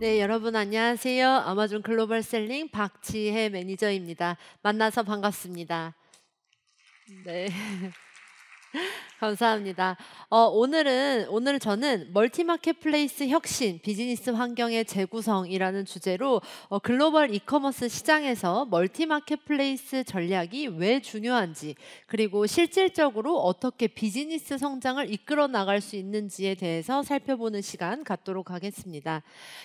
네, 여러분 안녕하세요. 아마존 글로벌 셀링 박지혜 매니저입니다. 만나서 반갑습니다. 네. 감사합니다. 오늘 저는 멀티마켓플레이스 혁신, 비즈니스 환경의 재구성이라는 주제로 글로벌 이커머스 시장에서 멀티마켓플레이스 전략이 왜 중요한지, 그리고 실질적으로 어떻게 비즈니스 성장을 이끌어 나갈 수 있는지에 대해서 살펴보는 시간 갖도록 하겠습니다.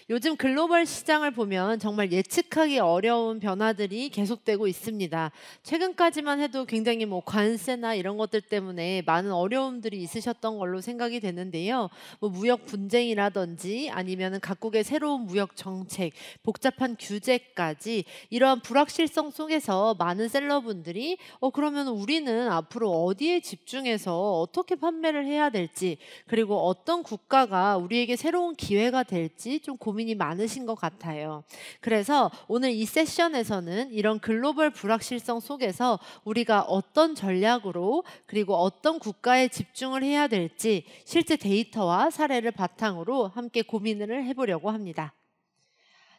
요즘 글로벌 시장을 보면 정말 예측하기 어려운 변화들이 계속되고 있습니다. 최근까지만 해도 굉장히 관세나 이런 것들 때문에 많은 어려움들이 있으셨던 걸로 생각이 되는데요. 무역 분쟁이라든지 아니면은 각국의 새로운 무역 정책, 복잡한 규제까지 이러한 불확실성 속에서 많은 셀러분들이 그러면 우리는 앞으로 어디에 집중해서 어떻게 판매를 해야 될지, 그리고 어떤 국가가 우리에게 새로운 기회가 될지 좀 고민이 많으신 것 같아요. 그래서 오늘 이 세션에서는 이런 글로벌 불확실성 속에서 우리가 어떤 전략으로, 그리고 어떤 국가에 집중을 해야 될지 실제 데이터와 사례를 바탕으로 함께 고민을 해보려고 합니다.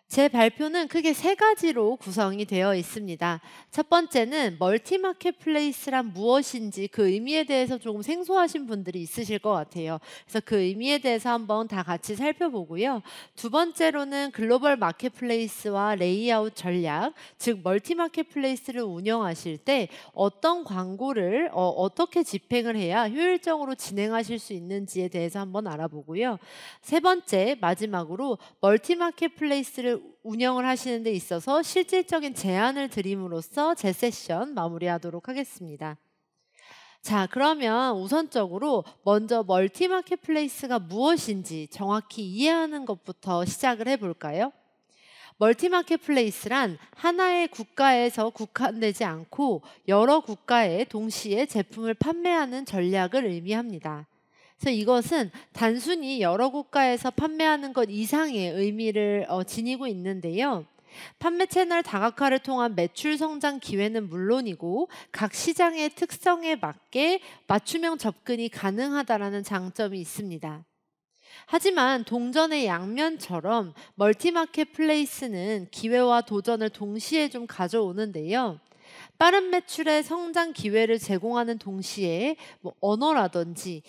제 발표는 크게 세 가지로 구성이 되어 있습니다. 첫 번째는 멀티마켓플레이스란 무엇인지 그 의미에 대해서 조금 생소하신 분들이 있으실 것 같아요. 그래서 그 의미에 대해서 한번 다 같이 살펴보고요. 두 번째로는 글로벌 마켓플레이스와 레이아웃 전략, 즉 멀티마켓플레이스를 운영하실 때 어떤 광고를 어떻게 집행을 해야 효율적으로 진행하실 수 있는지에 대해서 한번 알아보고요. 세 번째, 마지막으로 멀티마켓플레이스를 운영을 하시는 데 있어서 실질적인 제안을 드림으로써 제 세션 마무리하도록 하겠습니다. 자, 그러면 우선적으로 먼저 멀티마켓플레이스가 무엇인지 정확히 이해하는 것부터 시작을 해볼까요? 멀티마켓플레이스란 하나의 국가에서 국한되지 않고 여러 국가에 동시에 제품을 판매하는 전략을 의미합니다. 그래서 이것은 단순히 여러 국가에서 판매하는 것 이상의 의미를 지니고 있는데요. 판매 채널 다각화를 통한 매출 성장 기회는 물론이고 각 시장의 특성에 맞게 맞춤형 접근이 가능하다라는 장점이 있습니다. 하지만 동전의 양면처럼 멀티마켓플레이스는 기회와 도전을 동시에 좀 가져오는데요. 빠른 매출의 성장 기회를 제공하는 동시에 언어라든지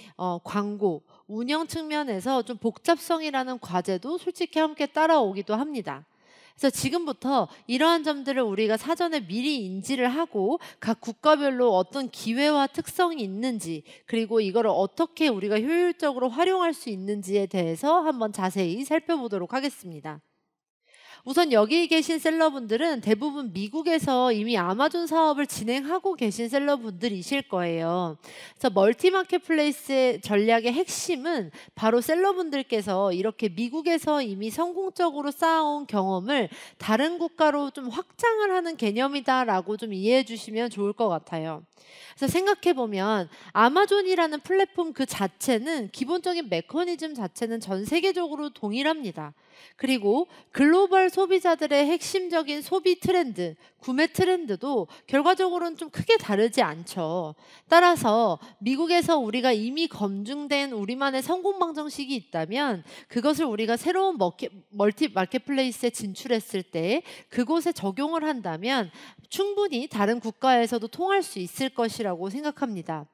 광고, 운영 측면에서 좀 복잡성이라는 과제도 솔직히 함께 따라오기도 합니다. 그래서 지금부터 이러한 점들을 우리가 사전에 미리 인지를 하고 각 국가별로 어떤 기회와 특성이 있는지, 그리고 이거를 어떻게 우리가 효율적으로 활용할 수 있는지에 대해서 한번 자세히 살펴보도록 하겠습니다. 우선 여기 계신 셀러분들은 대부분 미국에서 이미 아마존 사업을 진행하고 계신 셀러분들이실 거예요. 그래서 멀티마켓플레이스의 전략의 핵심은 바로 셀러분들께서 이렇게 미국에서 이미 성공적으로 쌓아온 경험을 다른 국가로 좀 확장을 하는 개념이다라고 좀 이해해 주시면 좋을 것 같아요. 그래서 생각해 보면 아마존이라는 플랫폼 그 자체는 기본적인 메커니즘 자체는 전 세계적으로 동일합니다. 그리고 글로벌 소비자들의 핵심적인 소비 트렌드, 구매 트렌드도 결과적으로는 좀 크게 다르지 않죠. 따라서 미국에서 우리가 이미 검증된 우리만의 성공 방정식이 있다면 그것을 우리가 새로운 멀티 마켓플레이스에 진출했을 때 그곳에 적용을 한다면 충분히 다른 국가에서도 통할 수 있을 것이라고 생각합니다.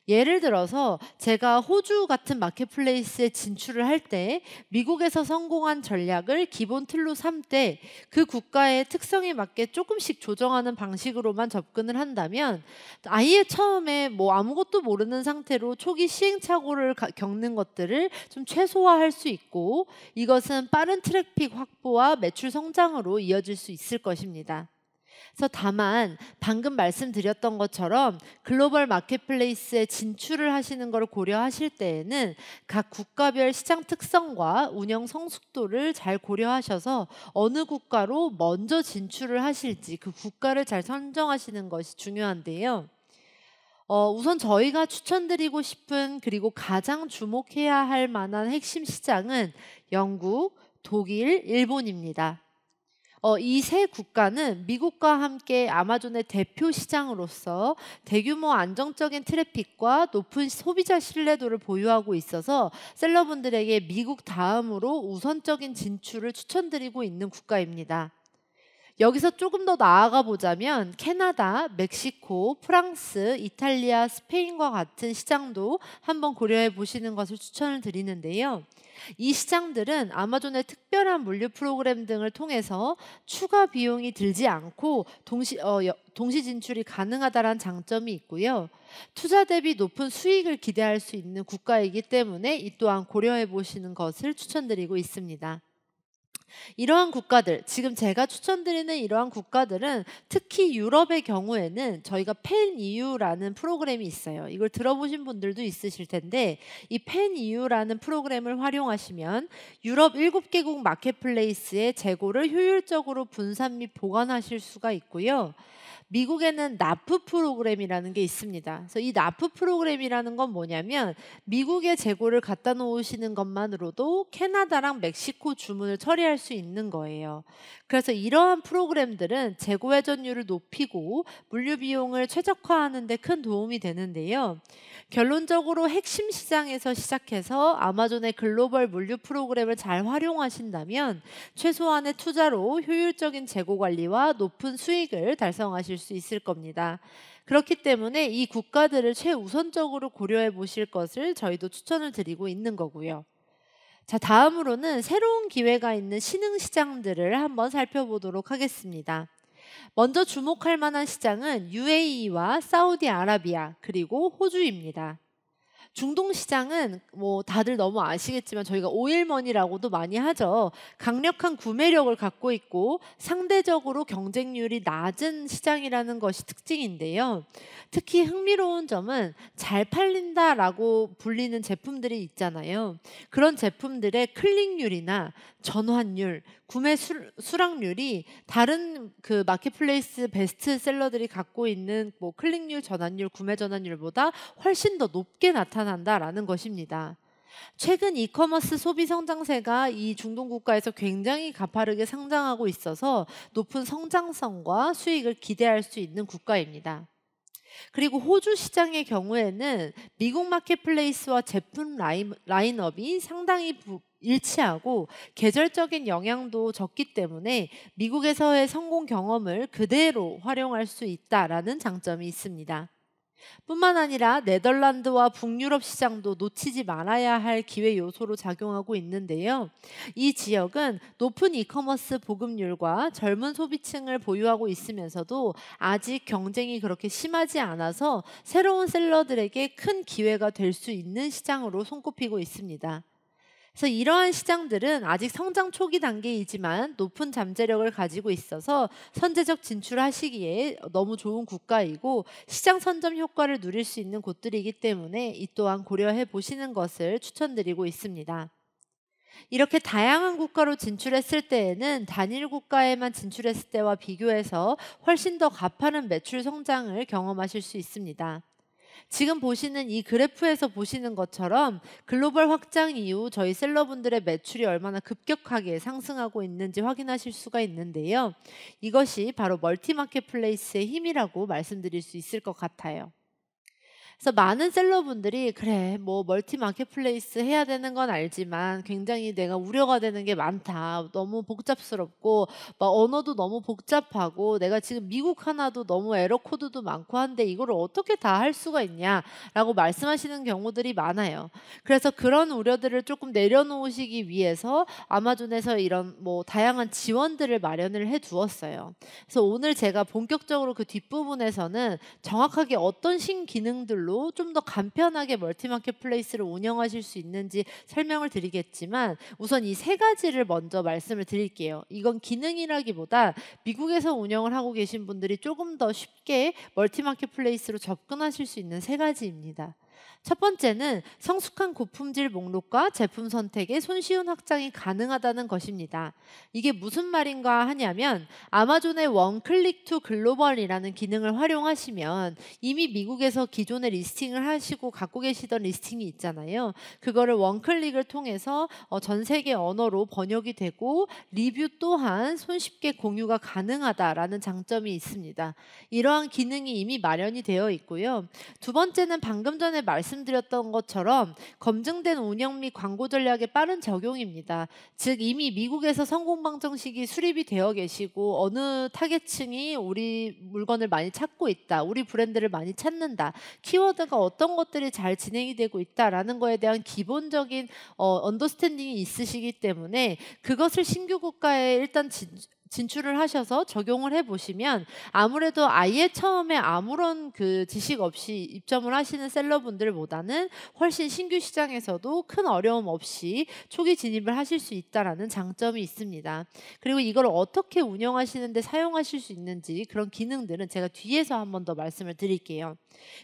예를 들어서 제가 호주 같은 마켓플레이스에 진출을 할 때 미국에서 성공한 전략을 기본 틀로 삼되 그 국가의 특성에 맞게 조금씩 조정하는 방식으로만 접근을 한다면 아예 처음에 아무것도 모르는 상태로 초기 시행착오를 겪는 것들을 좀 최소화할 수 있고, 이것은 빠른 트래픽 확보와 매출 성장으로 이어질 수 있을 것입니다. 그래서 다만 방금 말씀드렸던 것처럼 글로벌 마켓플레이스에 진출을 하시는 것을 고려하실 때에는 각 국가별 시장 특성과 운영 성숙도를 잘 고려하셔서 어느 국가로 먼저 진출을 하실지 그 국가를 잘 선정하시는 것이 중요한데요. 우선 저희가 추천드리고 싶은, 그리고 가장 주목해야 할 만한 핵심 시장은 영국, 독일, 일본입니다. 이 세 국가는 미국과 함께 아마존의 대표 시장으로서 대규모 안정적인 트래픽과 높은 소비자 신뢰도를 보유하고 있어서 셀러분들에게 미국 다음으로 우선적인 진출을 추천드리고 있는 국가입니다. 여기서 조금 더 나아가 보자면 캐나다, 멕시코, 프랑스, 이탈리아, 스페인과 같은 시장도 한번 고려해 보시는 것을 추천을 드리는데요. 이 시장들은 아마존의 특별한 물류 프로그램 등을 통해서 추가 비용이 들지 않고 동시 진출이 가능하다는 장점이 있고요. 투자 대비 높은 수익을 기대할 수 있는 국가이기 때문에 이 또한 고려해 보시는 것을 추천드리고 있습니다. 이러한 국가들, 지금 제가 추천드리는 이러한 국가들은 특히 유럽의 경우에는 저희가 펜 EU라는 프로그램이 있어요. 이걸 들어보신 분들도 있으실 텐데 이 펜 EU라는 프로그램을 활용하시면 유럽 7개국 마켓플레이스의 재고를 효율적으로 분산 및 보관하실 수가 있고요. 미국에는 나프 프로그램이라는 게 있습니다. 그래서 이 나프 프로그램이라는 건 뭐냐면 미국에 재고를 갖다 놓으시는 것만으로도 캐나다랑 멕시코 주문을 처리할 수 있는 거예요. 그래서 이러한 프로그램들은 재고 회전율을 높이고 물류 비용을 최적화하는 데 큰 도움이 되는데요. 결론적으로 핵심 시장에서 시작해서 아마존의 글로벌 물류 프로그램을 잘 활용하신다면 최소한의 투자로 효율적인 재고 관리와 높은 수익을 달성하실 수 있을 겁니다. 그렇기 때문에 이 국가들을 최우선적으로 고려해 보실 것을 저희도 추천을 드리고 있는 거고요. 자, 다음으로는 새로운 기회가 있는 신흥 시장들을 한번 살펴보도록 하겠습니다. 먼저 주목할 만한 시장은 UAE와 사우디아라비아 그리고 호주입니다. 중동 시장은 뭐 다들 너무 아시겠지만 저희가 오일머니라고도 많이 하죠. 강력한 구매력을 갖고 있고 상대적으로 경쟁률이 낮은 시장이라는 것이 특징인데요. 특히 흥미로운 점은 잘 팔린다라고 불리는 제품들이 있잖아요. 그런 제품들의 클릭률이나 전환율, 구매 수락률이 다른 그 마켓플레이스 베스트셀러들이 갖고 있는 뭐 클릭률, 전환율, 구매 전환율보다 훨씬 더 높게 나타난다라는 것입니다. 최근 이커머스 소비 성장세가 이 중동 국가에서 굉장히 가파르게 상장하고 있어서 높은 성장성과 수익을 기대할 수 있는 국가입니다. 그리고 호주 시장의 경우에는 미국 마켓플레이스와 제품 라인업이 상당히 일치하고 계절적인 영향도 적기 때문에 미국에서의 성공 경험을 그대로 활용할 수 있다라는 장점이 있습니다. 뿐만 아니라 네덜란드와 북유럽 시장도 놓치지 말아야 할 기회 요소로 작용하고 있는데요. 이 지역은 높은 이커머스 보급률과 젊은 소비층을 보유하고 있으면서도 아직 경쟁이 그렇게 심하지 않아서 새로운 셀러들에게 큰 기회가 될 수 있는 시장으로 손꼽히고 있습니다. 그래서 이러한 시장들은 아직 성장 초기 단계이지만 높은 잠재력을 가지고 있어서 선제적 진출하시기에 너무 좋은 국가이고 시장 선점 효과를 누릴 수 있는 곳들이기 때문에 이 또한 고려해 보시는 것을 추천드리고 있습니다. 이렇게 다양한 국가로 진출했을 때에는 단일 국가에만 진출했을 때와 비교해서 훨씬 더 가파른 매출 성장을 경험하실 수 있습니다. 지금 보시는 이 그래프에서 보시는 것처럼 글로벌 확장 이후 저희 셀러분들의 매출이 얼마나 급격하게 상승하고 있는지 확인하실 수가 있는데요. 이것이 바로 멀티마켓플레이스의 힘이라고 말씀드릴 수 있을 것 같아요. 그래서 많은 셀러분들이 그래 뭐 멀티 마켓플레이스 해야 되는 건 알지만 굉장히 내가 우려가 되는 게 많다. 너무 복잡스럽고 막 언어도 너무 복잡하고 내가 지금 미국 하나도 너무 에러 코드도 많고 한데 이거를 어떻게 다 할 수가 있냐라고 말씀하시는 경우들이 많아요. 그래서 그런 우려들을 조금 내려놓으시기 위해서 아마존에서 이런 뭐 다양한 지원들을 마련을 해 두었어요. 그래서 오늘 제가 본격적으로 그 뒷부분에서는 정확하게 어떤 신기능들로 좀 더 간편하게 멀티마켓플레이스를 운영하실 수 있는지 설명을 드리겠지만 우선 이 세 가지를 먼저 말씀을 드릴게요. 이건 기능이라기보다 미국에서 운영을 하고 계신 분들이 조금 더 쉽게 멀티마켓플레이스로 접근하실 수 있는 세 가지입니다. 첫 번째는 성숙한 고품질 목록과 제품 선택의 손쉬운 확장이 가능하다는 것입니다. 이게 무슨 말인가 하냐면 아마존의 원클릭 투 글로벌이라는 기능을 활용하시면 이미 미국에서 기존에 리스팅을 하시고 갖고 계시던 리스팅이 있잖아요. 그거를 원클릭을 통해서 전 세계 언어로 번역이 되고 리뷰 또한 손쉽게 공유가 가능하다라는 장점이 있습니다. 이러한 기능이 이미 마련이 되어 있고요. 두 번째는 방금 전에 말씀드렸던 것처럼 검증된 운영 및 광고 전략의 빠른 적용입니다. 즉 이미 미국에서 성공 방정식이 수립이 되어 계시고 어느 타겟층이 우리 물건을 많이 찾고 있다, 우리 브랜드를 많이 찾는다, 키워드가 어떤 것들이 잘 진행이 되고 있다라는 거에 대한 기본적인 언더스탠딩이 있으시기 때문에 그것을 신규 국가에 일단 진출을 하셔서 적용을 해보시면 아무래도 아예 처음에 아무런 그 지식 없이 입점을 하시는 셀러분들보다는 훨씬 신규 시장에서도 큰 어려움 없이 초기 진입을 하실 수 있다라는 장점이 있습니다. 그리고 이걸 어떻게 운영하시는데 사용하실 수 있는지 그런 기능들은 제가 뒤에서 한 번 더 말씀을 드릴게요.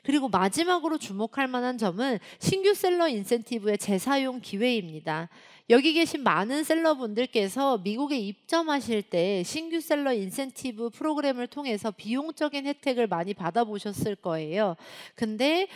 그리고 마지막으로 주목할 만한 점은 신규 셀러 인센티브의 재사용 기회입니다. 여기 계신 많은 셀러분들께서 미국에 입점하실 때 신규 셀러 인센티브 프로그램을 통해서 비용적인 혜택을 많이 받아보셨을 거예요. 근데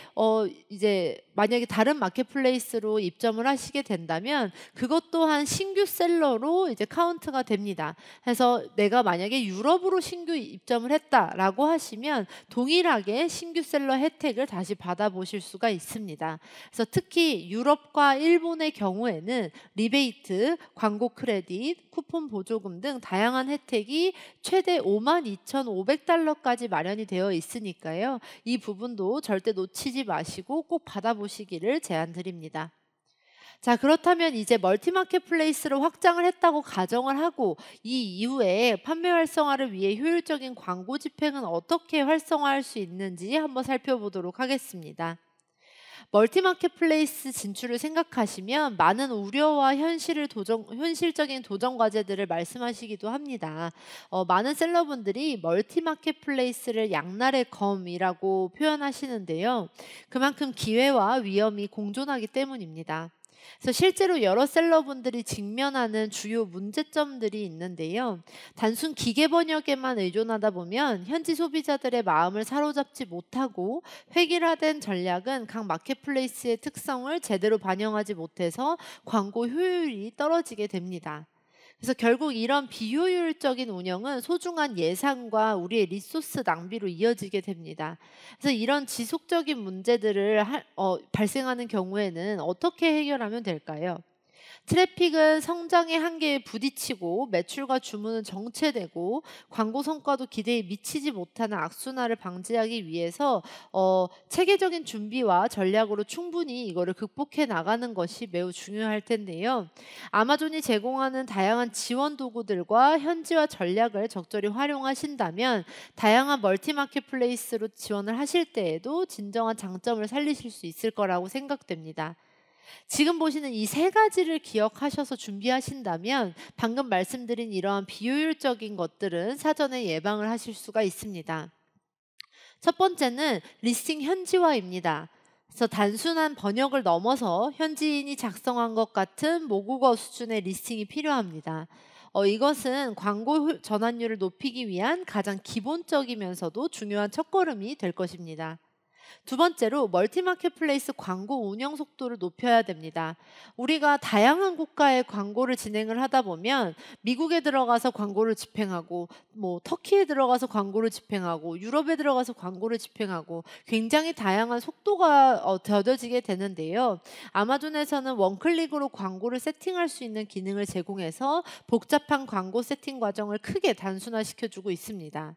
이제 만약에 다른 마켓플레이스로 입점을 하시게 된다면 그것 또한 신규 셀러로 이제 카운트가 됩니다. 그래서 내가 만약에 유럽으로 신규 입점을 했다라고 하시면 동일하게 신규 셀러 혜택을 다시 받아보실 수가 있습니다. 그래서 특히 유럽과 일본의 경우에는 리베이트, 광고 크레딧, 쿠폰 보조금 등 다양한 혜택이 최대 52,500달러까지 마련이 되어 있으니까요. 이 부분도 절대 놓치지 마시고 꼭 받아보시기를 제안드립니다. 자, 그렇다면 이제 멀티마켓플레이스로 확장을 했다고 가정을 하고 이 이후에 판매 활성화를 위해 효율적인 광고 집행은 어떻게 활성화할 수 있는지 한번 살펴보도록 하겠습니다. 멀티마켓플레이스 진출을 생각하시면 많은 우려와 현실적인 도전 과제들을 말씀하시기도 합니다. 많은 셀러분들이 멀티마켓플레이스를 양날의 검이라고 표현하시는데요. 그만큼 기회와 위험이 공존하기 때문입니다. 그래서 실제로 여러 셀러분들이 직면하는 주요 문제점들이 있는데요. 단순 기계 번역에만 의존하다 보면 현지 소비자들의 마음을 사로잡지 못하고 획일화된 전략은 각 마켓플레이스의 특성을 제대로 반영하지 못해서 광고 효율이 떨어지게 됩니다. 그래서 결국 이런 비효율적인 운영은 소중한 예산과 우리의 리소스 낭비로 이어지게 됩니다. 그래서 이런 지속적인 문제들을 발생하는 경우에는 어떻게 해결하면 될까요? 트래픽은 성장의 한계에 부딪히고 매출과 주문은 정체되고 광고 성과도 기대에 미치지 못하는 악순환을 방지하기 위해서 체계적인 준비와 전략으로 충분히 이거를 극복해 나가는 것이 매우 중요할 텐데요. 아마존이 제공하는 다양한 지원 도구들과 현지화 전략을 적절히 활용하신다면 다양한 멀티마켓플레이스로 지원을 하실 때에도 진정한 장점을 살리실 수 있을 거라고 생각됩니다. 지금 보시는 이 세 가지를 기억하셔서 준비하신다면 방금 말씀드린 이러한 비효율적인 것들은 사전에 예방을 하실 수가 있습니다. 첫 번째는 리스팅 현지화입니다. 그래서 단순한 번역을 넘어서 현지인이 작성한 것 같은 모국어 수준의 리스팅이 필요합니다. 이것은 광고 전환율을 높이기 위한 가장 기본적이면서도 중요한 첫걸음이 될 것입니다. 두 번째로 멀티마켓플레이스 광고 운영 속도를 높여야 됩니다. 우리가 다양한 국가의 광고를 진행을 하다 보면 미국에 들어가서 광고를 집행하고 터키에 들어가서 광고를 집행하고 유럽에 들어가서 광고를 집행하고 굉장히 다양한 속도가 더뎌지게 되는데요. 아마존에서는 원클릭으로 광고를 세팅할 수 있는 기능을 제공해서 복잡한 광고 세팅 과정을 크게 단순화시켜주고 있습니다.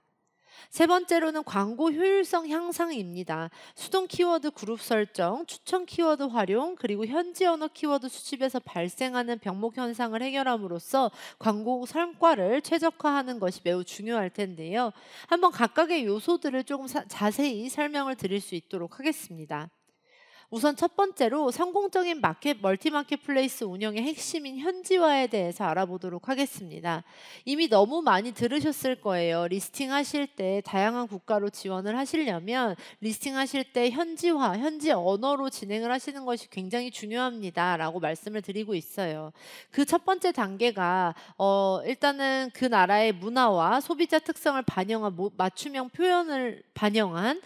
세 번째로는 광고 효율성 향상입니다. 수동 키워드 그룹 설정, 추천 키워드 활용, 그리고 현지 언어 키워드 수집에서 발생하는 병목 현상을 해결함으로써 광고 성과를 최적화하는 것이 매우 중요할 텐데요. 한번 각각의 요소들을 조금 자세히 설명을 드릴 수 있도록 하겠습니다. 우선 첫 번째로 성공적인 멀티 마켓플레이스 운영의 핵심인 현지화에 대해서 알아보도록 하겠습니다. 이미 너무 많이 들으셨을 거예요. 리스팅 하실 때 다양한 국가로 지원을 하시려면 리스팅 하실 때 현지화, 현지 언어로 진행을 하시는 것이 굉장히 중요합니다 라고 말씀을 드리고 있어요. 그 첫 번째 단계가 일단은 그 나라의 문화와 소비자 특성을 반영한 맞춤형 표현을 반영한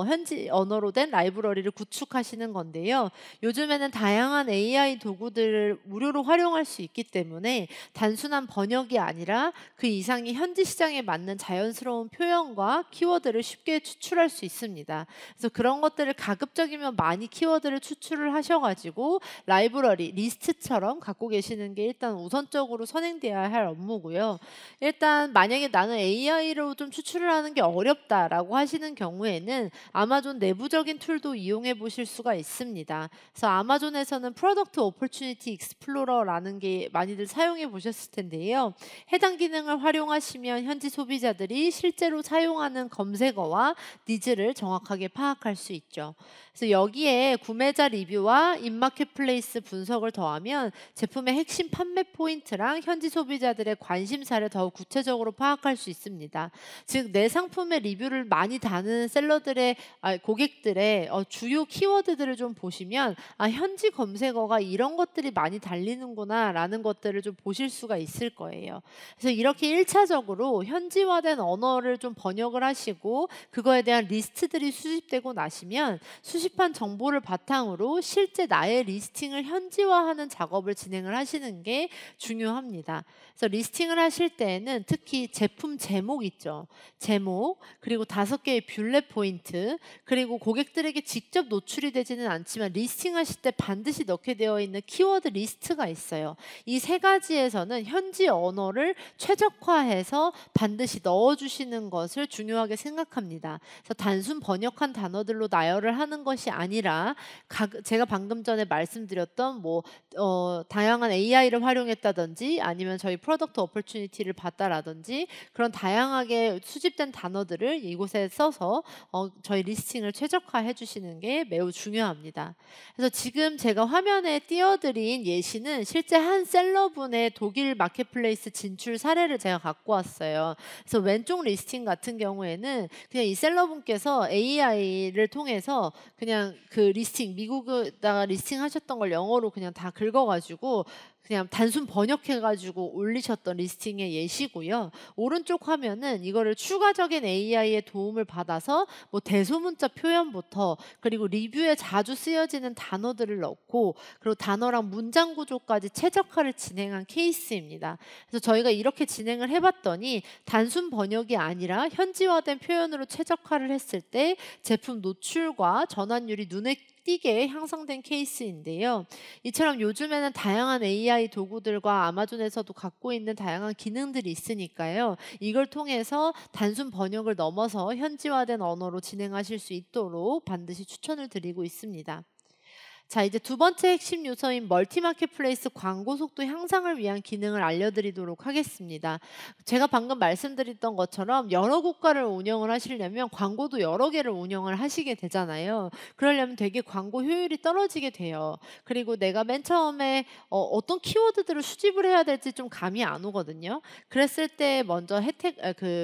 현지 언어로 된 라이브러리를 구축하시는 건데요. 요즘에는 다양한 AI 도구들을 무료로 활용할 수 있기 때문에 단순한 번역이 아니라 그 이상의 현지 시장에 맞는 자연스러운 표현과 키워드를 쉽게 추출할 수 있습니다. 그래서 그런 것들을 가급적이면 많이 키워드를 추출을 하셔가지고 라이브러리, 리스트처럼 갖고 계시는 게 일단 우선적으로 선행되어야 할 업무고요. 일단 만약에 나는 AI로 좀 추출을 하는 게 어렵다라고 하시는 경우에는 아마존 내부적인 툴도 이용해 보실 수가 있습니다. 그래서 아마존에서는 프로덕트 오퍼튜니티 익스플로러라는 게 많이들 사용해 보셨을 텐데요. 해당 기능을 활용하시면 현지 소비자들이 실제로 사용하는 검색어와 니즈를 정확하게 파악할 수 있죠. 그래서 여기에 구매자 리뷰와 인마켓플레이스 분석을 더하면 제품의 핵심 판매 포인트랑 현지 소비자들의 관심사를 더욱 구체적으로 파악할 수 있습니다. 즉 내 상품의 리뷰를 많이 다는 고객들의 주요 키워드들을 좀 보시면 현지 검색어가 이런 것들이 많이 달리는구나 라는 것들을 좀 보실 수가 있을 거예요. 그래서 이렇게 1차적으로 현지화된 언어를 좀 번역을 하시고 그거에 대한 리스트들이 수집되고 나시면 수집한 정보를 바탕으로 실제 나의 리스팅을 현지화하는 작업을 진행을 하시는 게 중요합니다. 그래서 리스팅을 하실 때에는 특히 제품 제목 있죠. 제목, 그리고 5개의 뷰렛 포인트, 그리고 고객들에게 직접 노출이 되지는 않지만 리스팅 하실 때 반드시 넣게 되어 있는 키워드 리스트가 있어요. 이 3가지에서는 현지 언어를 최적화해서 반드시 넣어주시는 것을 중요하게 생각합니다. 그래서 단순 번역한 단어들로 나열을 하는 것이 아니라 제가 방금 전에 말씀드렸던 다양한 AI를 활용했다든지 아니면 저희 프로덕트 오퍼튜니티를 봤다라든지 그런 다양하게 수집된 단어들을 이곳에 써서 저희 리스팅을 최적화해 주시는 게 매우 중요합니다. 그래서 지금 제가 화면에 띄워드린 예시는 실제 한 셀러분의 독일 마켓플레이스 진출 사례를 제가 갖고 왔어요. 그래서 왼쪽 리스팅 같은 경우에는 그냥 이 셀러분께서 AI를 통해서 그냥 그 리스팅, 미국에다가 리스팅 하셨던 걸 영어로 그냥 다 긁어가지고 그냥 단순 번역해가지고 올리셨던 리스팅의 예시고요. 오른쪽 화면은 이거를 추가적인 AI의 도움을 받아서 대소문자 표현부터 그리고 리뷰에 자주 쓰여지는 단어들을 넣고 그리고 단어랑 문장 구조까지 최적화를 진행한 케이스입니다. 그래서 저희가 이렇게 진행을 해봤더니 단순 번역이 아니라 현지화된 표현으로 최적화를 했을 때 제품 노출과 전환율이 눈에 띄게 향상된 케이스인데요. 이처럼 요즘에는 다양한 AI 도구들과 아마존에서도 갖고 있는 다양한 기능들이 있으니까요. 이걸 통해서 단순 번역을 넘어서 현지화된 언어로 진행하실 수 있도록 반드시 추천을 드리고 있습니다. 자, 이제 두 번째 핵심 요소인 멀티 마켓플레이스 광고 속도 향상을 위한 기능을 알려드리도록 하겠습니다. 제가 방금 말씀드렸던 것처럼 여러 국가를 운영을 하시려면 광고도 여러 개를 운영을 하시게 되잖아요. 그러려면 되게 광고 효율이 떨어지게 돼요. 그리고 내가 맨 처음에 어떤 키워드들을 수집을 해야 될지 좀 감이 안 오거든요. 그랬을 때 먼저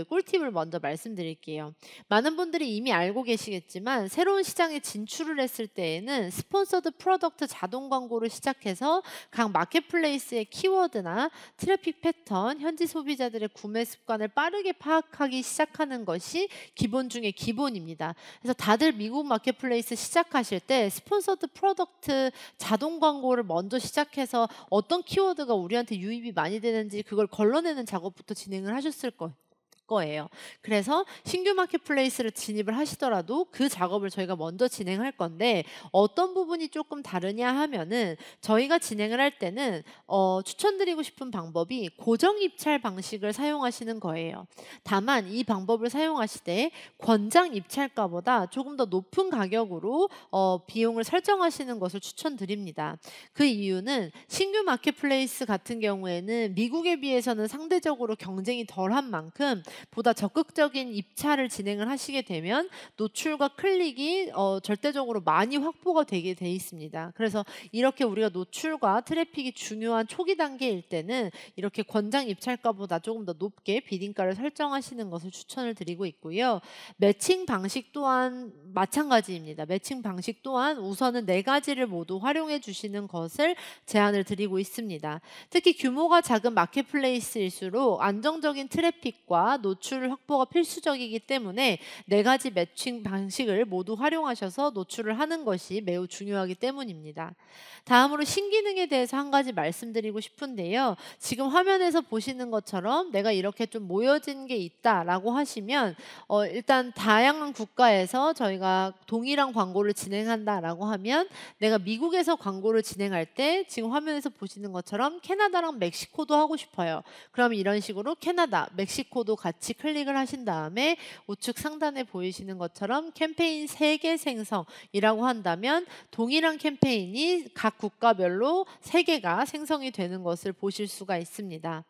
꿀팁을 먼저 말씀드릴게요. 많은 분들이 이미 알고 계시겠지만 새로운 시장에 진출을 했을 때에는 스폰서드 프로덕트 자동 광고를 시작해서 각 마켓플레이스의 키워드나 트래픽 패턴, 현지 소비자들의 구매 습관을 빠르게 파악하기 시작하는 것이 기본 중에 기본입니다. 그래서 다들 미국 마켓플레이스 시작하실 때 스폰서드 프로덕트 자동 광고를 먼저 시작해서 어떤 키워드가 우리한테 유입이 많이 되는지 그걸 걸러내는 작업부터 진행을 하셨을 거예요. 그래서 신규 마켓플레이스를 진입을 하시더라도 그 작업을 저희가 먼저 진행할 건데 어떤 부분이 조금 다르냐 하면은 저희가 진행을 할 때는 추천드리고 싶은 방법이 고정 입찰 방식을 사용하시는 거예요. 다만 이 방법을 사용하실 때 권장 입찰가보다 조금 더 높은 가격으로 비용을 설정하시는 것을 추천드립니다. 그 이유는 신규 마켓플레이스 같은 경우에는 미국에 비해서는 상대적으로 경쟁이 덜한 만큼 보다 적극적인 입찰을 진행을 하시게 되면 노출과 클릭이 절대적으로 많이 확보가 되게 돼 있습니다. 그래서 이렇게 우리가 노출과 트래픽이 중요한 초기 단계일 때는 이렇게 권장 입찰가보다 조금 더 높게 비딩가를 설정하시는 것을 추천을 드리고 있고요. 매칭 방식 또한 마찬가지입니다. 매칭 방식 또한 우선은 4가지를 모두 활용해 주시는 것을 제안을 드리고 있습니다. 특히 규모가 작은 마켓플레이스일수록 안정적인 트래픽과 노출 확보가 필수적이기 때문에 4가지 매칭 방식을 모두 활용하셔서 노출을 하는 것이 매우 중요하기 때문입니다. 다음으로 신기능에 대해서 한 가지 말씀드리고 싶은데요. 지금 화면에서 보시는 것처럼 내가 이렇게 좀 모여진 게 있다라고 하시면 일단 다양한 국가에서 저희가 동일한 광고를 진행한다라고 하면 내가 미국에서 광고를 진행할 때 지금 화면에서 보시는 것처럼 캐나다랑 멕시코도 하고 싶어요. 그럼 이런 식으로 캐나다, 멕시코도 같이 클릭을 하신 다음에 우측 상단에 보이시는 것처럼 캠페인 3개 생성이라고 한다면 동일한 캠페인이 각 국가별로 3개가 생성이 되는 것을 보실 수가 있습니다.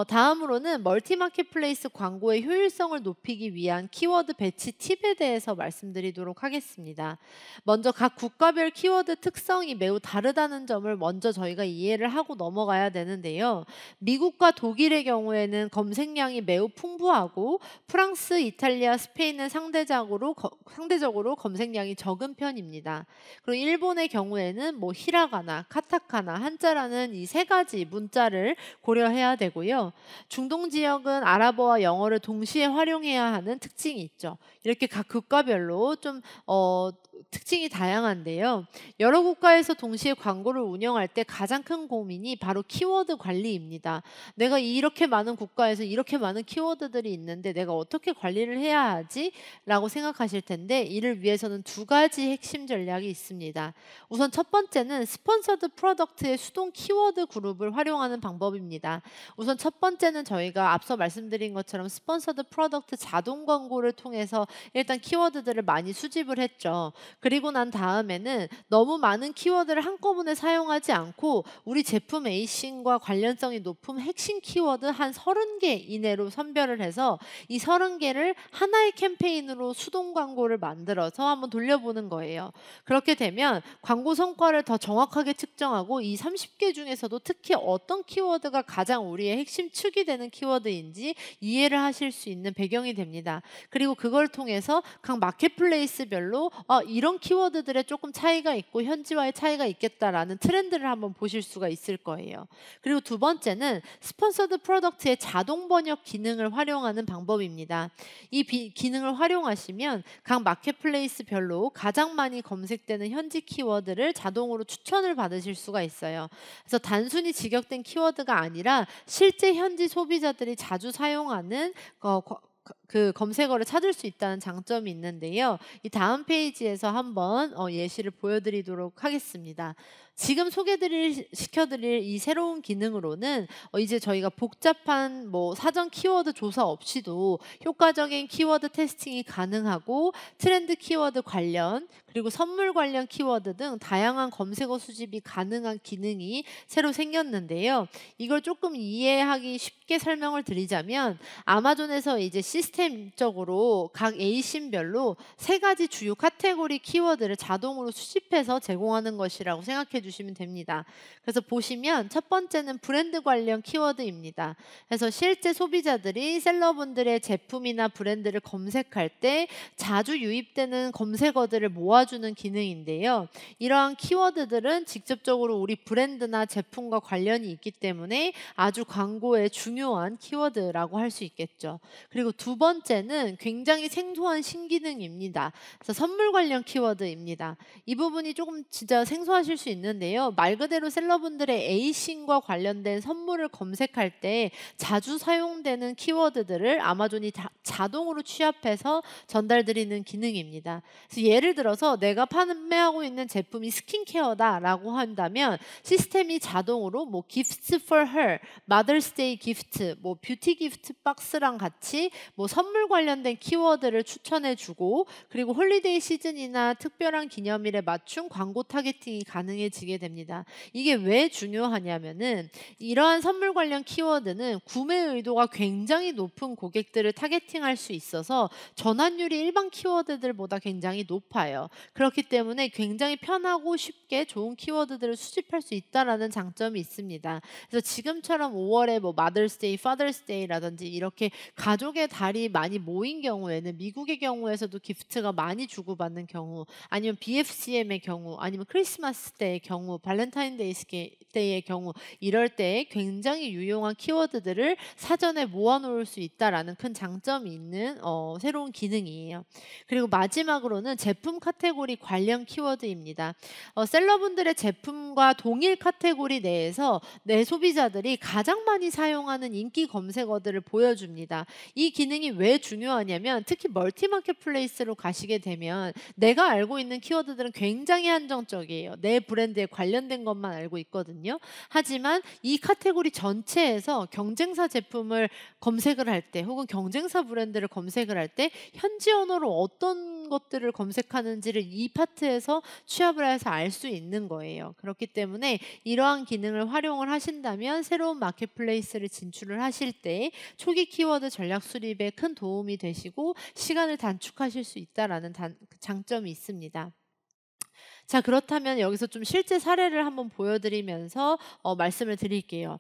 다음으로는 멀티 마켓플레이스 광고의 효율성을 높이기 위한 키워드 배치 팁에 대해서 말씀드리도록 하겠습니다. 먼저 각 국가별 키워드 특성이 매우 다르다는 점을 먼저 저희가 이해를 하고 넘어가야 되는데요. 미국과 독일의 경우에는 검색량이 매우 풍부하고 프랑스, 이탈리아, 스페인은 상대적으로 검색량이 적은 편입니다. 그리고 일본의 경우에는 뭐 히라가나, 카타카나, 한자라는 이 3가지 문자를 고려해야 되고요. 중동 지역은 아랍어와 영어를 동시에 활용해야 하는 특징이 있죠. 이렇게 각 국가별로 좀 특징이 다양한데요. 여러 국가에서 동시에 광고를 운영할 때 가장 큰 고민이 바로 키워드 관리입니다. 내가 이렇게 많은 국가에서 이렇게 많은 키워드들이 있는데 내가 어떻게 관리를 해야 하지? 라고 생각하실 텐데 이를 위해서는 2가지 핵심 전략이 있습니다. 우선 첫 번째는 스폰서드 프로덕트의 수동 키워드 그룹을 활용하는 방법입니다. 우선 첫 번째는 저희가 앞서 말씀드린 것처럼 스폰서드 프로덕트 자동 광고를 통해서 일단 키워드들을 많이 수집을 했죠. 그리고 난 다음에는 너무 많은 키워드를 한꺼번에 사용하지 않고 우리 제품 에이싱과 관련성이 높은 핵심 키워드 한 30개 이내로 선별을 해서 이 30개를 하나의 캠페인으로 수동 광고를 만들어서 한번 돌려보는 거예요. 그렇게 되면 광고 성과를 더 정확하게 측정하고 이 30개 중에서도 특히 어떤 키워드가 가장 우리의 핵심 축이 되는 키워드인지 이해를 하실 수 있는 배경이 됩니다. 그리고 그걸 통해서 각 마켓플레이스별로 이런 키워드들의 조금 차이가 있고 현지화의 차이가 있겠다라는 트렌드를 한번 보실 수가 있을 거예요. 그리고 2번째는 스폰서드 프로덕트의 자동 번역 기능을 활용하는 방법입니다. 이 기능을 활용하시면 각 마켓플레이스별로 가장 많이 검색되는 현지 키워드를 자동으로 추천을 받으실 수가 있어요. 그래서 단순히 직역된 키워드가 아니라 실제 현지 소비자들이 자주 사용하는 그 검색어를 찾을 수 있다는 장점이 있는데요. 이 다음 페이지에서 한번 예시를 보여드리도록 하겠습니다. 지금 시켜드릴 이 새로운 기능으로는 이제 저희가 복잡한 사전 키워드 조사 없이도 효과적인 키워드 테스팅이 가능하고 트렌드 키워드 관련 그리고 선물 관련 키워드 등 다양한 검색어 수집이 가능한 기능이 새로 생겼는데요. 이걸 조금 이해하기 쉽게 설명을 드리자면 아마존에서 이제 시스템적으로 각 에이신별로 3가지 주요 카테고리 키워드를 자동으로 수집해서 제공하는 것이라고 생각해 주시면 됩니다. 그래서 보시면 첫 번째는 브랜드 관련 키워드입니다. 그래서 실제 소비자들이 셀러분들의 제품이나 브랜드를 검색할 때 자주 유입되는 검색어들을 모아주는 기능인데요. 이러한 키워드들은 직접적으로 우리 브랜드나 제품과 관련이 있기 때문에 아주 광고에 중요한 키워드라고 할 수 있겠죠. 그리고 2번째는 굉장히 생소한 신기능입니다. 그래서 선물 관련 키워드입니다. 이 부분이 조금 진짜 생소하실 수 있는데요. 말 그대로 셀러분들의 에이싱과 관련된 선물을 검색할 때 자주 사용되는 키워드들을 아마존이 자동으로 취합해서 전달드리는 기능입니다. 그래서 예를 들어서 내가 판매하고 있는 제품이 스킨케어다라고 한다면 시스템이 자동으로 Gifts for her, Mother's Day gift, 뷰티 기프트 박스랑 같이 뭐 선물 관련된 키워드를 추천해 주고 그리고 홀리데이 시즌이나 특별한 기념일에 맞춘 광고 타겟팅이 가능해지게 됩니다. 이게 왜 중요하냐면은 이러한 선물 관련 키워드는 구매 의도가 굉장히 높은 고객들을 타겟팅할 수 있어서 전환율이 일반 키워드들보다 굉장히 높아요. 그렇기 때문에 굉장히 편하고 쉽게 좋은 키워드들을 수집할 수 있다라는 장점이 있습니다. 그래서 지금처럼 5월에 뭐 마더스데이, 파더스데이라든지 이렇게 가족의 달이 많이 모인 경우에는 미국의 경우에서도 기프트가 많이 주고받는 경우 아니면 BFCM의 경우 아니면 크리스마스 때의 경우 발렌타인데이의 경우 이럴 때 굉장히 유용한 키워드들을 사전에 모아놓을 수 있다라는 큰 장점이 있는 새로운 기능이에요. 그리고 마지막으로는 제품 카테고리 관련 키워드입니다. 셀러분들의 제품과 동일 카테고리 내에서 내 소비자들이 가장 많이 사용하는 인기 검색어들을 보여줍니다. 이 기능이 왜 중요하냐면 특히 멀티마켓플레이스로 가시게 되면 내가 알고 있는 키워드들은 굉장히 한정적이에요. 내 브랜드에 관련된 것만 알고 있거든요. 하지만 이 카테고리 전체에서 경쟁사 제품을 검색을 할 때 혹은 경쟁사 브랜드를 검색을 할 때 현지 언어로 어떤 것들을 검색하는지를 이 파트에서 취합을 해서 알 수 있는 거예요. 그렇기 때문에 이러한 기능을 활용을 하신다면 새로운 마켓플레이스를 진출을 하실 때 초기 키워드 전략 수립에 큰 도움이 되시고 시간을 단축하실 수 있다라는 장점이 있습니다. 자, 그렇다면 여기서 좀 실제 사례를 한번 보여드리면서 말씀을 드릴게요.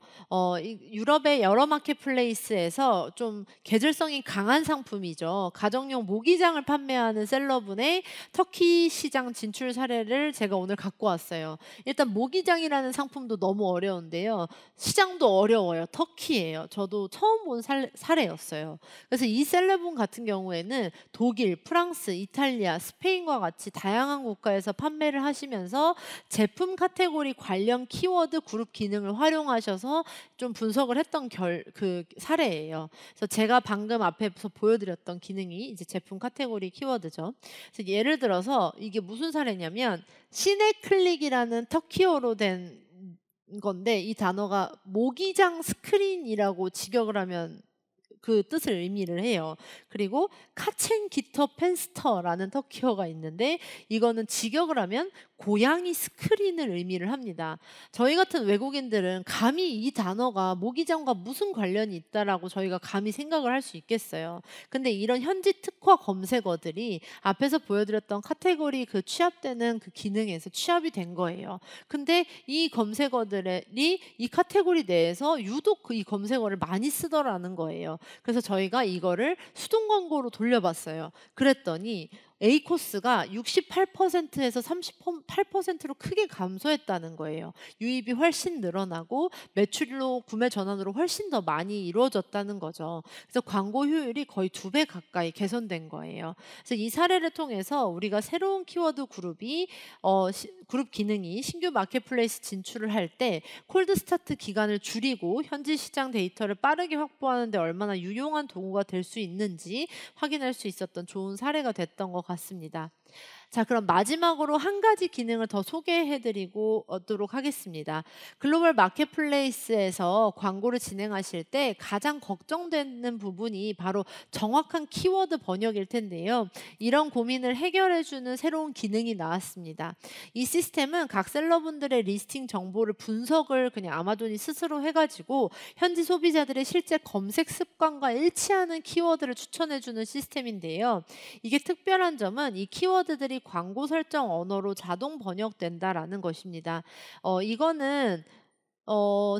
유럽의 여러 마켓플레이스에서 좀 계절성이 강한 상품이죠. 가정용 모기장을 판매하는 셀러분의 터키 시장 진출 사례를 제가 오늘 갖고 왔어요. 일단 모기장이라는 상품도 너무 어려운데요. 시장도 어려워요. 터키예요. 저도 처음 본 사례였어요. 그래서 이 셀러분 같은 경우에는 독일, 프랑스, 이탈리아, 스페인과 같이 다양한 국가에서 판매를 하시면서 제품 카테고리 관련 키워드 그룹 기능을 활용하셔서 좀 분석을 했던 그 사례예요. 그래서 제가 방금 앞에서 보여드렸던 기능이 이제 제품 카테고리 키워드죠. 그래서 예를 들어서 이게 무슨 사례냐면 시네클릭이라는 터키어로 된 건데 이 단어가 모기장 스크린이라고 직역을 하면 그 뜻을 의미를 해요. 그리고 카첸 기터 펜스터라는 터키어가 있는데 이거는 직역을 하면 고양이 스크린을 의미를 합니다. 저희 같은 외국인들은 감히 이 단어가 모기장과 무슨 관련이 있다라고 저희가 감히 생각을 할 수 있겠어요. 근데 이런 현지 특화 검색어들이 앞에서 보여드렸던 카테고리 그 취합되는 그 기능에서 취합이 된 거예요. 근데 이 검색어들이 이 카테고리 내에서 유독 이 검색어를 많이 쓰더라는 거예요. 그래서 저희가 이거를 수동 광고로 돌려봤어요. 그랬더니 A 코스가 68%에서 38%로 크게 감소했다는 거예요. 유입이 훨씬 늘어나고 매출로 구매 전환으로 훨씬 더 많이 이루어졌다는 거죠. 그래서 광고 효율이 거의 2배 가까이 개선된 거예요. 그래서 이 사례를 통해서 우리가 새로운 키워드 그룹 기능이 신규 마켓플레이스 진출을 할 때 콜드 스타트 기간을 줄이고 현지 시장 데이터를 빠르게 확보하는 데 얼마나 유용한 도구가 될 수 있는지 확인할 수 있었던 좋은 사례가 됐던 것 같습니다. 자, 그럼 마지막으로 한 가지 기능을 더 소개해드리도록 하겠습니다. 글로벌 마켓플레이스에서 광고를 진행하실 때 가장 걱정되는 부분이 바로 정확한 키워드 번역일 텐데요. 이런 고민을 해결해주는 새로운 기능이 나왔습니다. 이 시스템은 각 셀러분들의 리스팅 정보를 분석을 그냥 아마존이 스스로 해가지고 현지 소비자들의 실제 검색 습관과 일치하는 키워드를 추천해주는 시스템인데요. 이게 특별한 점은 이 키워드들이 광고 설정 언어로 자동 번역된다라는 것입니다. 이거는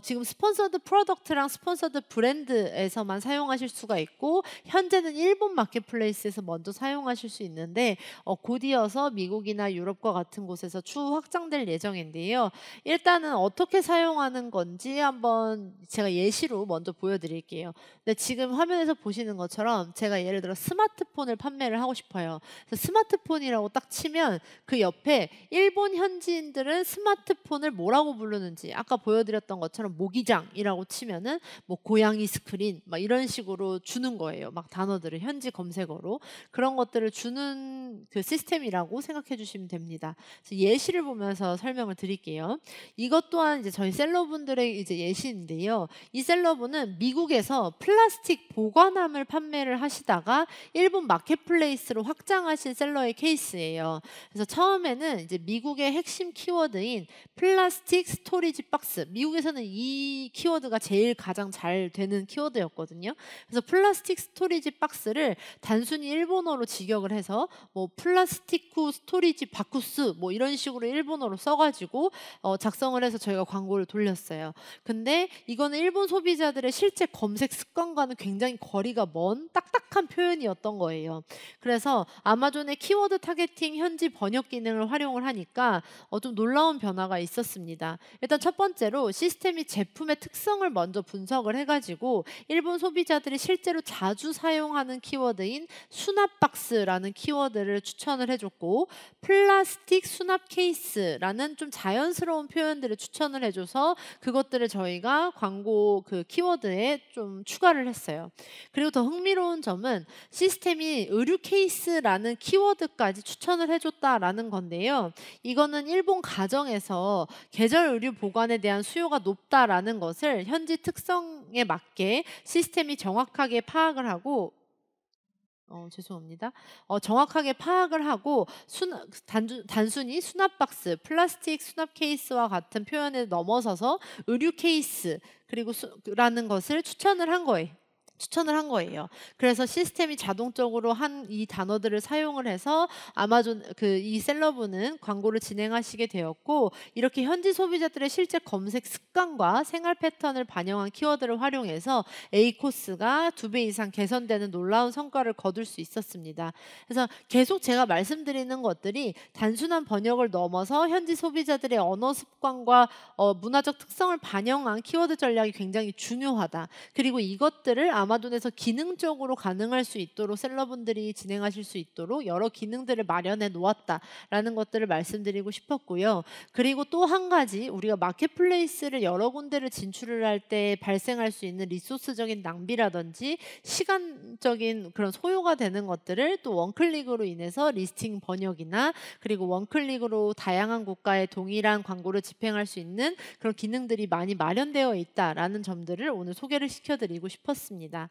지금 스폰서드 프로덕트랑 스폰서드 브랜드에서만 사용하실 수가 있고 현재는 일본 마켓플레이스에서 먼저 사용하실 수 있는데 곧이어서 미국이나 유럽과 같은 곳에서 추후 확장될 예정인데요. 일단은 어떻게 사용하는 건지 한번 제가 예시로 먼저 보여드릴게요. 근데 지금 화면에서 보시는 것처럼 제가 예를 들어 스마트폰을 판매를 하고 싶어요. 그래서 스마트폰이라고 딱 치면 그 옆에 일본 현지인들은 스마트폰을 뭐라고 부르는지 아까 보여드렸던 말씀드렸던 것처럼 모기장이라고 치면은 뭐 고양이 스크린 막 이런 식으로 주는 거예요. 막 단어들을 현지 검색어로 그런 것들을 주는 그 시스템이라고 생각해 주시면 됩니다. 그래서 예시를 보면서 설명을 드릴게요. 이것 또한 이제 저희 셀러분들의 이제 예시인데요. 이 셀러분은 미국에서 플라스틱 보관함을 판매를 하시다가 일본 마켓플레이스로 확장하신 셀러의 케이스예요. 그래서 처음에는 이제 미국의 핵심 키워드인 플라스틱 스토리지 박스, 미국에서는 이 키워드가 제일 가장 잘 되는 키워드였거든요. 그래서 플라스틱 스토리지 박스를 단순히 일본어로 직역을 해서 뭐 플라스티쿠 스토리지 바쿠스 뭐 이런 식으로 일본어로 써가지고 작성을 해서 저희가 광고를 돌렸어요. 근데 이거는 일본 소비자들의 실제 검색 습관과는 굉장히 거리가 먼 딱딱한 표현이었던 거예요. 그래서 아마존의 키워드 타겟팅 현지 번역 기능을 활용을 하니까 좀 놀라운 변화가 있었습니다. 일단 첫 번째로 시스템이 제품의 특성을 먼저 분석을 해가지고 일본 소비자들이 실제로 자주 사용하는 키워드인 수납박스라는 키워드를 추천을 해줬고 플라스틱 수납 케이스라는 좀 자연스러운 표현들을 추천을 해줘서 그것들을 저희가 광고 그 키워드에 좀 추가를 했어요. 그리고 더 흥미로운 점은 시스템이 의류 케이스라는 키워드까지 추천을 해줬다라는 건데요. 이거는 일본 가정에서 계절 의류 보관에 대한 수요가 높다라는 것을 현지 특성에 맞게 시스템이 정확하게 파악을 하고 죄송합니다. 정확하게 파악을 하고 단순히 수납 박스, 플라스틱 수납 케이스와 같은 표현에 넘어서서 의류 케이스 그리고 라는 것을 추천을 한 거예요. 그래서 시스템이 자동적으로 이 단어들을 사용을 해서 아마존 이 셀러분은 광고를 진행하시게 되었고 이렇게 현지 소비자들의 실제 검색 습관과 생활 패턴을 반영한 키워드를 활용해서 A 코스가 2배 이상 개선되는 놀라운 성과를 거둘 수 있었습니다. 그래서 계속 제가 말씀드리는 것들이 단순한 번역을 넘어서 현지 소비자들의 언어 습관과 문화적 특성을 반영한 키워드 전략이 굉장히 중요하다. 그리고 이것들을 아마존에서 기능적으로 가능할 수 있도록 셀러분들이 진행하실 수 있도록 여러 기능들을 마련해 놓았다라는 것들을 말씀드리고 싶었고요. 그리고 또 한 가지 우리가 마켓플레이스를 여러 군데를 진출을 할 때 발생할 수 있는 리소스적인 낭비라든지 시간적인 그런 소요가 되는 것들을 또 원클릭으로 인해서 리스팅 번역이나 그리고 원클릭으로 다양한 국가에 동일한 광고를 집행할 수 있는 그런 기능들이 많이 마련되어 있다라는 점들을 오늘 소개를 시켜드리고 싶었습니다.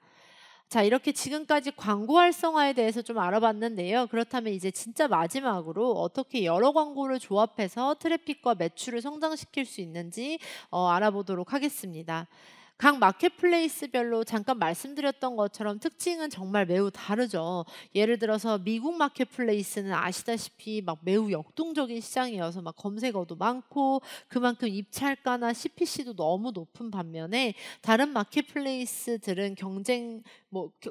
자, 이렇게 지금까지 광고 활성화에 대해서 좀 알아봤는데요. 그렇다면 이제 진짜 마지막으로 어떻게 여러 광고를 조합해서 트래픽과 매출을 성장시킬 수 있는지 알아보도록 하겠습니다. 각 마켓플레이스별로 잠깐 말씀드렸던 것처럼 특징은 정말 매우 다르죠. 예를 들어서 미국 마켓플레이스는 아시다시피 막 매우 역동적인 시장이어서 막 검색어도 많고 그만큼 입찰가나 CPC도 너무 높은 반면에 다른 마켓플레이스들은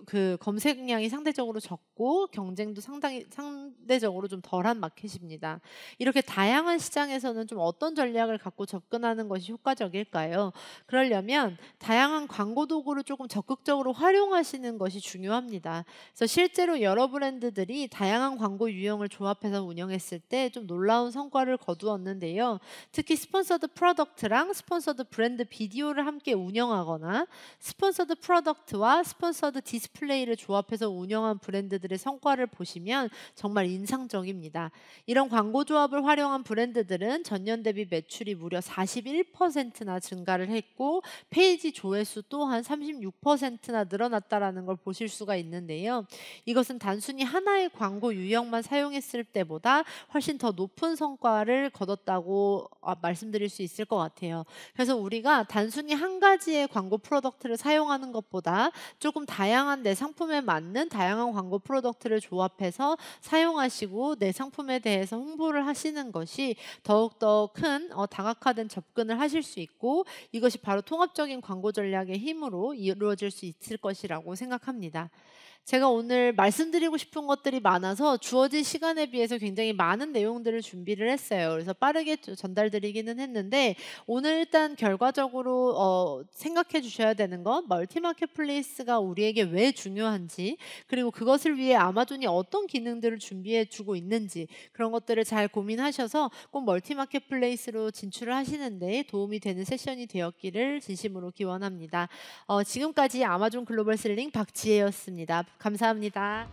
그 검색량이 상대적으로 적고 경쟁도 상대적으로 좀 덜한 마켓입니다. 이렇게 다양한 시장에서는 좀 어떤 전략을 갖고 접근하는 것이 효과적일까요? 그러려면 다양한 광고 도구를 조금 적극적으로 활용하시는 것이 중요합니다. 그래서 실제로 여러 브랜드들이 다양한 광고 유형을 조합해서 운영했을 때 좀 놀라운 성과를 거두었는데요. 특히 스폰서드 프로덕트랑 스폰서드 브랜드 비디오를 함께 운영하거나 스폰서드 프로덕트와 스폰서드 디스플레이를 조합해서 운영한 브랜드들의 성과를 보시면 정말 인상적입니다. 이런 광고 조합을 활용한 브랜드들은 전년 대비 매출이 무려 41%나 증가를 했고 페이지 조회수 또한 36%나 늘어났다라는 걸 보실 수가 있는데요. 이것은 단순히 하나의 광고 유형만 사용했을 때보다 훨씬 더 높은 성과를 거뒀다고 말씀드릴 수 있을 것 같아요. 그래서 우리가 단순히 한 가지의 광고 프로덕트를 사용하는 것보다 조금 다양한 내 상품에 맞는 다양한 광고 프로덕트를 조합해서 사용하시고 내 상품에 대해서 홍보를 하시는 것이 더욱더 큰 다각화된 접근을 하실 수 있고 이것이 바로 통합적인 광고 전략의 힘으로 이루어질 수 있을 것이라고 생각합니다. 제가 오늘 말씀드리고 싶은 것들이 많아서 주어진 시간에 비해서 굉장히 많은 내용들을 준비를 했어요. 그래서 빠르게 전달드리기는 했는데 오늘 일단 결과적으로 생각해 주셔야 되는 건 멀티 마켓플레이스가 우리에게 왜 중요한지, 그리고 그것을 위해 아마존이 어떤 기능들을 준비해 주고 있는지, 그런 것들을 잘 고민하셔서 꼭 멀티 마켓플레이스로 진출을 하시는 데 도움이 되는 세션이 되었기를 진심으로 기원합니다. 지금까지 아마존 글로벌 셀링 박지혜였습니다. 감사합니다.